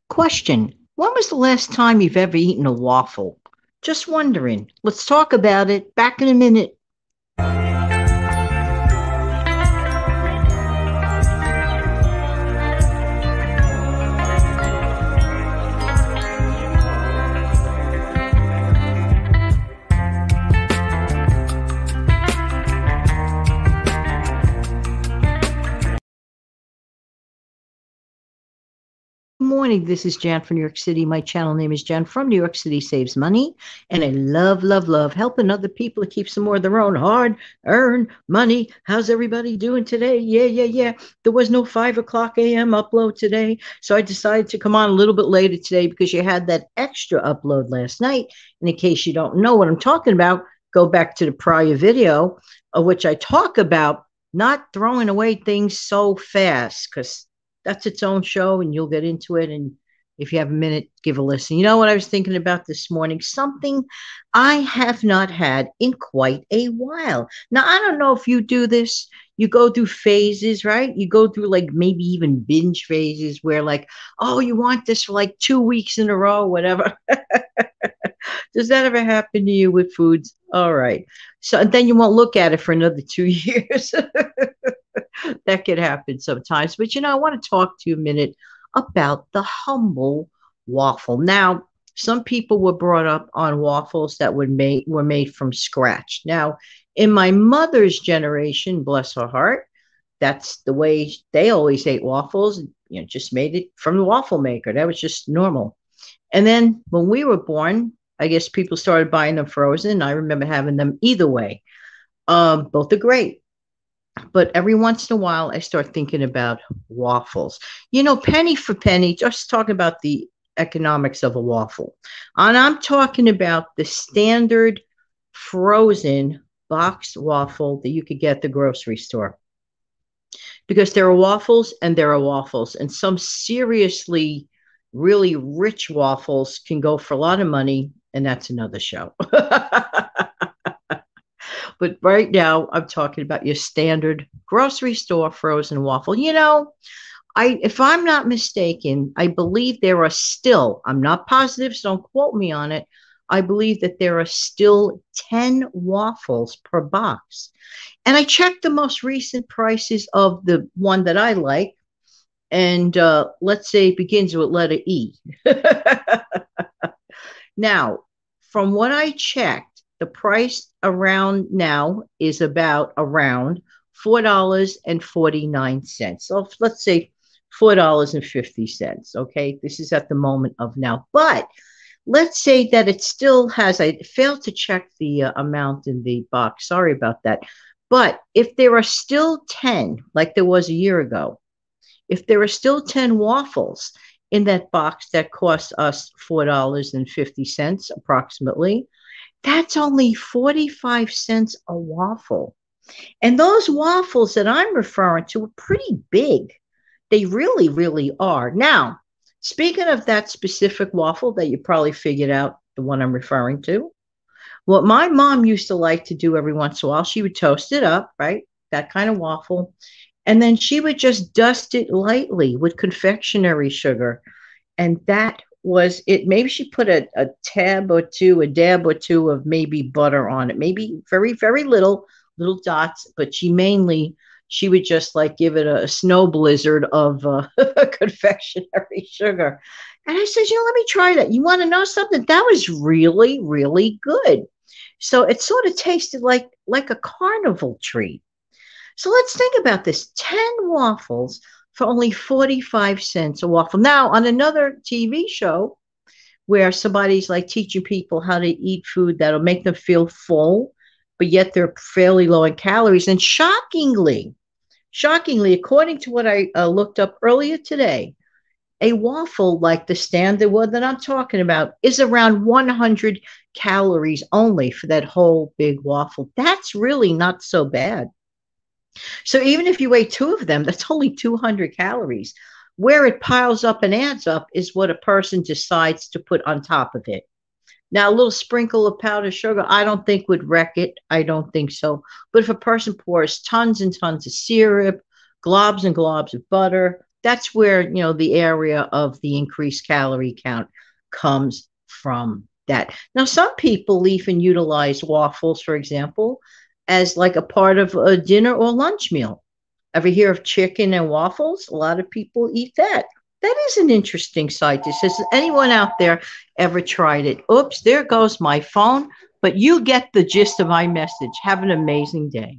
Question: when was the last time you've ever eaten a waffle? Just wondering. Let's talk about it. Back in a minute. Good morning. This is Jan from New York City. My channel name is Jan from New York City Saves Money. And I love, love, love helping other people to keep some more of their own hard earned money. How's everybody doing today? Yeah, yeah, yeah. There was no 5 o'clock a.m. upload today. So I decided to come on a little bit later today because you had that extra upload last night. And in case you don't know what I'm talking about, go back to the prior video of which I talk about not throwing away things so fast because that's its own show and you'll get into it. And if you have a minute, give a listen. You know what I was thinking about this morning? Something I have not had in quite a while. Now, I don't know if you do this. You go through phases, right? You go through like maybe even binge phases where, like, oh, you want this for like 2 weeks in a row, whatever. Does that ever happen to you with foods? All right. So and then you won't look at it for another 2 years. That could happen sometimes. But I want to talk to you a minute about the humble waffle. Now, some people were brought up on waffles that were made from scratch. Now, in my mother's generation, bless her heart, that's the way they always ate waffles. Just made it from the waffle maker. That was just normal. And then when we were born, I guess people started buying them frozen. I remember having them either way. Both are great. But every once in a while, I start thinking about waffles. Penny for penny, just talking about the economics of a waffle. And I'm talking about the standard frozen boxed waffle that you could get at the grocery store. Because there are waffles and there are waffles. And some seriously, really rich waffles can go for a lot of money. And that's another show. But right now, I'm talking about your standard grocery store frozen waffle. If I'm not mistaken, I believe there are still, I'm not positive, so don't quote me on it. I believe that there are still 10 waffles per box. And I checked the most recent prices of the one that I like. And let's say it begins with letter E. Now, from what I checked, the price around now is about around $4.49. So let's say $4.50. Okay. This is at the moment of now. But let's say that it still has, I failed to check the amount in the box. Sorry about that. But if there are still 10, like there was a year ago, if there are still 10 waffles in that box that costs us $4.50 approximately, that's only 45 cents a waffle. And those waffles that I'm referring to are pretty big. They really, really are. Now, speaking of that specific waffle that you probably figured out the one I'm referring to, what my mom used to like to do every once in a while, she would toast it up, right? That kind of waffle. And then she would just dust it lightly with confectionery sugar. And that was it. Maybe she put a tab or two, a dab or two of maybe butter on it, maybe very, very little dots, but she would just like give it a snow blizzard of confectionery sugar. And I said, let me try that. You want to know something? That was really, really good. So it sort of tasted like a carnival treat. So let's think about this: 10 waffles for only 45 cents a waffle. Now, on another TV show where somebody's like teaching people how to eat food that'll make them feel full, but yet they're fairly low in calories. And shockingly, according to what I looked up earlier today, a waffle like the standard one that I'm talking about is around 100 calories only for that whole big waffle. That's really not so bad. So even if you ate two of them, that's only 200 calories. Where it piles up and adds up is what a person decides to put on top of it. Now, a little sprinkle of powdered sugar, I don't think would wreck it. I don't think so. But if a person pours tons and tons of syrup, globs and globs of butter, that's where, the area of the increased calorie count comes from that. Now, some people even utilize waffles, for example, as like a part of a dinner or lunch meal. Ever hear of chicken and waffles? A lot of people eat that. That is an interesting side dish. Has anyone out there ever tried it? Oops, there goes my phone. But you get the gist of my message. Have an amazing day.